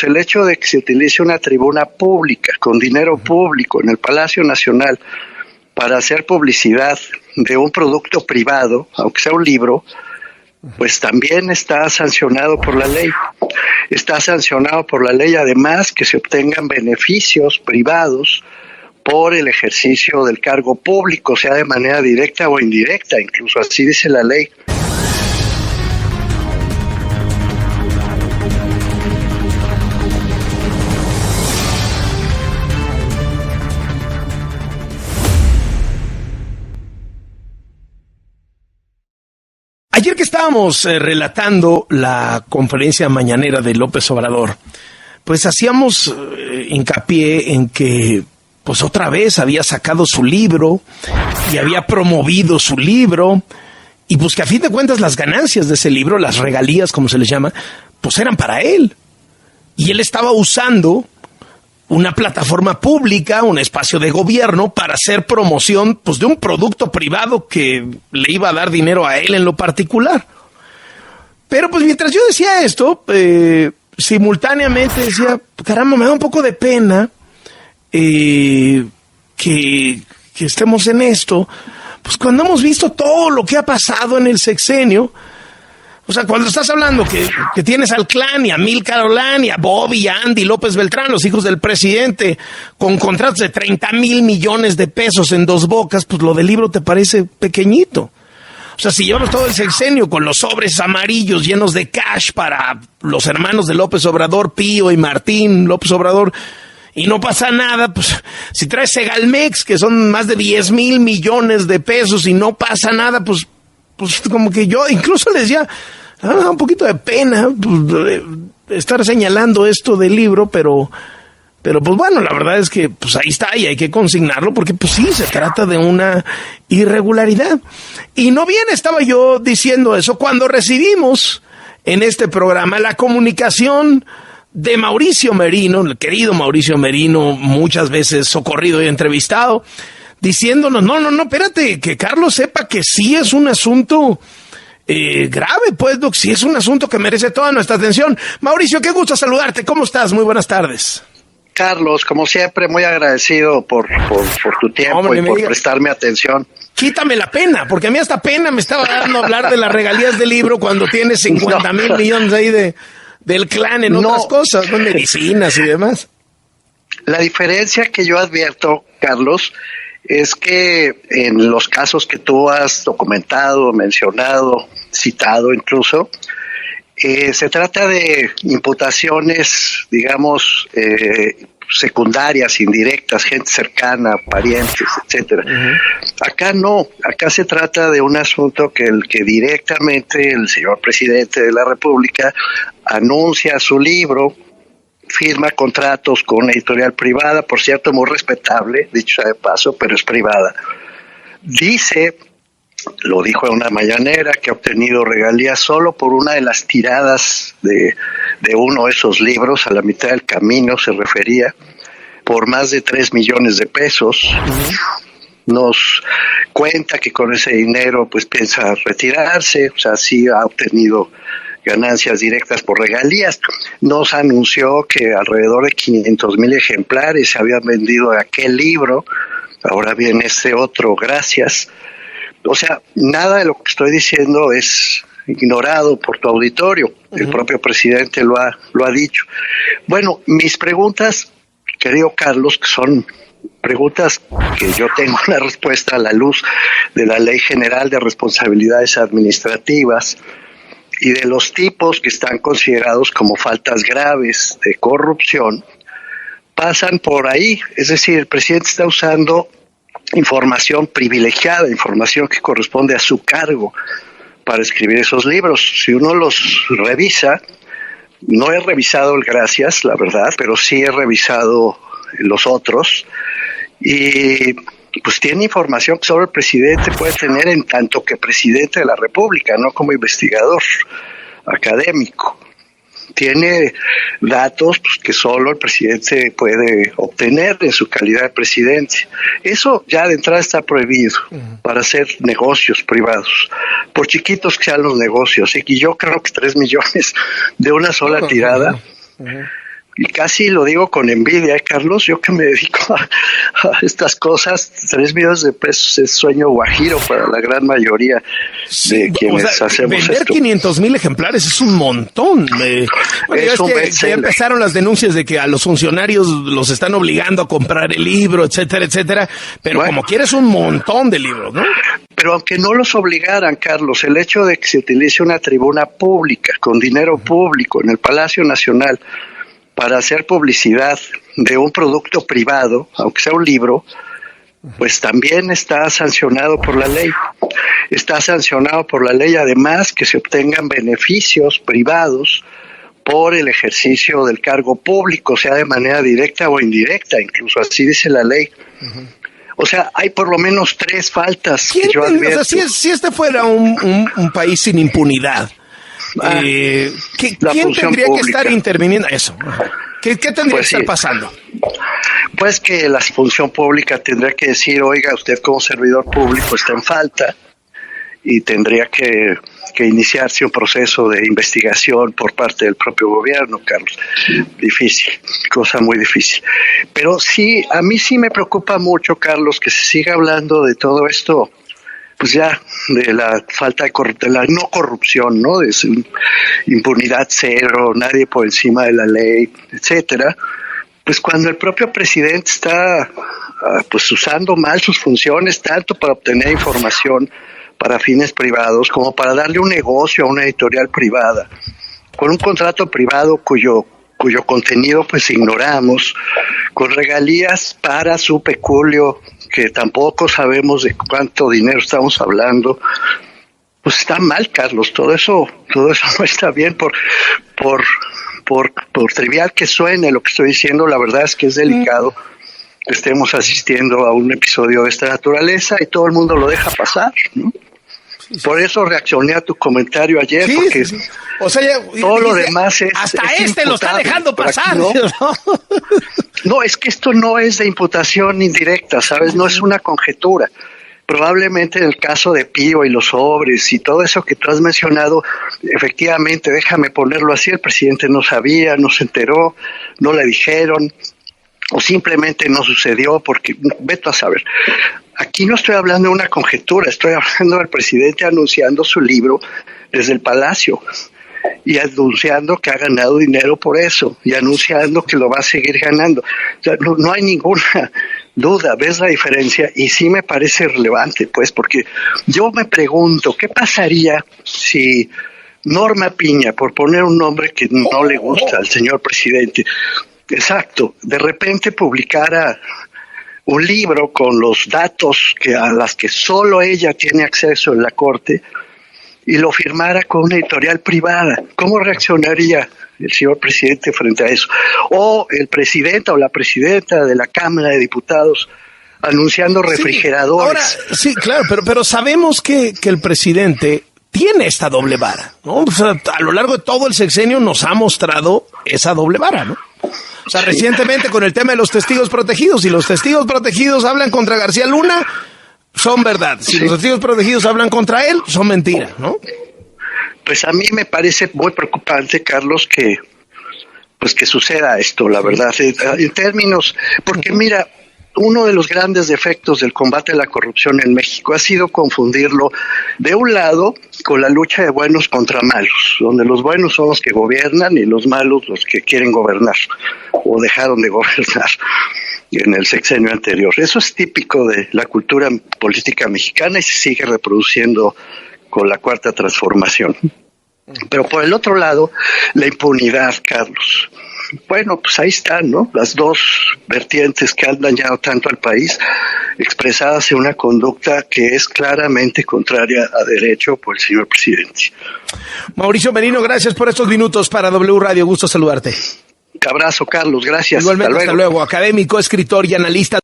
El hecho de que se utilice una tribuna pública, con dinero público, en el Palacio Nacional, para hacer publicidad de un producto privado, aunque sea un libro, pues también está sancionado por la ley. Está sancionado por la ley, además, que se obtengan beneficios privados por el ejercicio del cargo público, sea de manera directa o indirecta, incluso así dice la ley. Ayer que estábamos relatando la conferencia mañanera de López Obrador, pues hacíamos hincapié en que pues otra vez había sacado su libro y había promovido su libro, y pues que a fin de cuentas las ganancias de ese libro, las regalías como se les llama, pues eran para él. Y él estaba usando una plataforma pública, un espacio de gobierno, para hacer promoción pues de un producto privado que le iba a dar dinero a él en lo particular. Pero pues mientras yo decía esto, simultáneamente decía, caramba, me da un poco de pena que estemos en esto, pues cuando hemos visto todo lo que ha pasado en el sexenio. O sea, cuando estás hablando que tienes al clan y a Amílcar Olán y a Bobby y a Andy López Beltrán, los hijos del presidente, con contratos de 30,000 millones de pesos en Dos Bocas, pues lo del libro te parece pequeñito. O sea, si llevamos todo el sexenio con los sobres amarillos llenos de cash para los hermanos de López Obrador, Pío y Martín López Obrador, y no pasa nada, pues si traes Segalmex, que son más de 10,000 millones de pesos, y no pasa nada, pues como que yo incluso les decía, un poquito de pena pues, estar señalando esto del libro, pero pues bueno, la verdad es que pues ahí está y hay que consignarlo, porque pues sí, se trata de una irregularidad. Y no bien estaba yo diciendo eso cuando recibimos en este programa la comunicación de Mauricio Merino, el querido Mauricio Merino, muchas veces socorrido y entrevistado, diciéndonos, no, espérate, que Carlos sepa que sí es un asunto grave, pues, Doc, sí es un asunto que merece toda nuestra atención. Mauricio, qué gusto saludarte, ¿cómo estás? Muy buenas tardes. Carlos, como siempre, muy agradecido por tu tiempo. Hombre, y por prestarme atención. Quítame la pena, porque a mí hasta pena me estaba dando hablar de las regalías del libro cuando tienes 50,000 millones ahí del clan en otras cosas, con medicinas y demás. La diferencia que yo advierto, Carlos, es que en los casos que tú has documentado, mencionado, citado incluso, se trata de imputaciones, digamos, secundarias, indirectas, gente cercana, parientes, etcétera. Uh-huh. Acá no, acá se trata de un asunto que directamente el señor presidente de la República anuncia su libro, firma contratos con una editorial privada, por cierto, muy respetable, dicho sea de paso, pero es privada. Dice, lo dijo en una mañanera, que ha obtenido regalías solo por una de las tiradas de uno de esos libros, a la mitad del camino se refería, por más de 3 millones de pesos. Nos cuenta que con ese dinero pues piensa retirarse, o sea, sí ha obtenido ganancias directas por regalías. Nos anunció que alrededor de 500,000 ejemplares se habían vendido de aquel libro, ahora viene este otro, gracias. O sea, nada de lo que estoy diciendo es ignorado por tu auditorio. El propio presidente lo ha dicho. Bueno, mis preguntas, querido Carlos, que son preguntas que yo tengo una respuesta a la luz de la Ley General de Responsabilidades Administrativas y de los tipos que están considerados como faltas graves de corrupción, pasan por ahí. Es decir, el presidente está usando información privilegiada, información que corresponde a su cargo para escribir esos libros. Si uno los revisa, no he revisado el Gracias, la verdad, pero sí he revisado los otros, y pues tiene información que solo el presidente puede tener en tanto que presidente de la República, no como investigador académico. Tiene datos pues, que solo el presidente puede obtener en su calidad de presidente. Eso ya de entrada está prohibido para hacer negocios privados, por chiquitos que sean los negocios. Y yo creo que 3 millones de una sola tirada y casi lo digo con envidia, Carlos, yo que me dedico a estas cosas, 3 millones de pesos es sueño guajiro para la gran mayoría de quienes hacemos vender esto. 500,000 ejemplares es un montón. Es que ya empezaron las denuncias de que a los funcionarios los están obligando a comprar el libro, etcétera, etcétera, pero como quieres un montón de libros, ¿no? Pero aunque no los obligaran, Carlos, el hecho de que se utilice una tribuna pública, con dinero público, en el Palacio Nacional, para hacer publicidad de un producto privado, aunque sea un libro, pues también está sancionado por la ley. Está sancionado por la ley, además, que se obtengan beneficios privados por el ejercicio del cargo público, sea de manera directa o indirecta, incluso así dice la ley. O sea, hay por lo menos 3 faltas que yo advierto. O sea, si este fuera un país sin impunidad, ¿quién tendría que estar interviniendo? Eso. ¿Qué tendría que estar pasando? Pues que la función pública tendría que decir, oiga, usted como servidor público está en falta, y tendría que iniciarse un proceso de investigación por parte del propio gobierno, Carlos. Difícil, cosa muy difícil. Pero sí, a mí sí me preocupa mucho, Carlos, que se siga hablando de todo esto, pues ya, de la falta de la no corrupción, ¿no? De impunidad cero, nadie por encima de la ley, etcétera. Pues cuando el propio presidente está pues usando mal sus funciones, tanto para obtener información para fines privados como para darle un negocio a una editorial privada, con un contrato privado cuyo contenido pues ignoramos, con regalías para su peculio, que tampoco sabemos de cuánto dinero estamos hablando. Pues está mal, Carlos, todo eso no está bien, por trivial que suene lo que estoy diciendo, la verdad es que es delicado que estemos asistiendo a un episodio de esta naturaleza y todo el mundo lo deja pasar, ¿no? Por eso reaccioné a tu comentario ayer, porque o sea, todo lo demás es... Hasta es lo está dejando pasar. No, es que esto no es de imputación indirecta, ¿sabes? No es una conjetura. Probablemente en el caso de Pío y los sobres y todo eso que tú has mencionado, efectivamente, déjame ponerlo así, el presidente no sabía, no se enteró, no le dijeron, o simplemente no sucedió, porque vete a saber. Aquí no estoy hablando de una conjetura, estoy hablando del presidente anunciando su libro desde el Palacio y anunciando que ha ganado dinero por eso y anunciando que lo va a seguir ganando. O sea, no hay ninguna duda, ¿ves la diferencia? Y sí me parece relevante, pues, porque yo me pregunto, ¿qué pasaría si Norma Piña, por poner un nombre que no le gusta al señor presidente, exacto, de repente publicara un libro con los datos a las que solo ella tiene acceso en la Corte y lo firmara con una editorial privada? ¿Cómo reaccionaría el señor presidente frente a eso? O el presidente o la presidenta de la Cámara de Diputados anunciando refrigeradores. Ahora, sí, claro, pero sabemos que el presidente tiene esta doble vara, ¿no? O sea, a lo largo de todo el sexenio nos ha mostrado esa doble vara, ¿no? O sea, recientemente con el tema de los testigos protegidos, si los testigos protegidos hablan contra García Luna, son verdad. Si los testigos protegidos hablan contra él, son mentira, ¿no? Pues a mí me parece muy preocupante, Carlos, que suceda esto, la verdad, en términos, porque mira, uno de los grandes defectos del combate a la corrupción en México ha sido confundirlo, de un lado, con la lucha de buenos contra malos, donde los buenos son los que gobiernan y los malos los que quieren gobernar o dejaron de gobernar en el sexenio anterior. Eso es típico de la cultura política mexicana y se sigue reproduciendo con la Cuarta Transformación. Pero por el otro lado, la impunidad, Carlos. Bueno, pues ahí están, ¿no? Las dos vertientes que han dañado tanto al país, expresadas en una conducta que es claramente contraria a derecho por el señor presidente. Mauricio Merino, gracias por estos minutos para W Radio. Gusto saludarte. Abrazo, Carlos. Gracias. Igualmente, hasta luego. Académico, escritor y analista.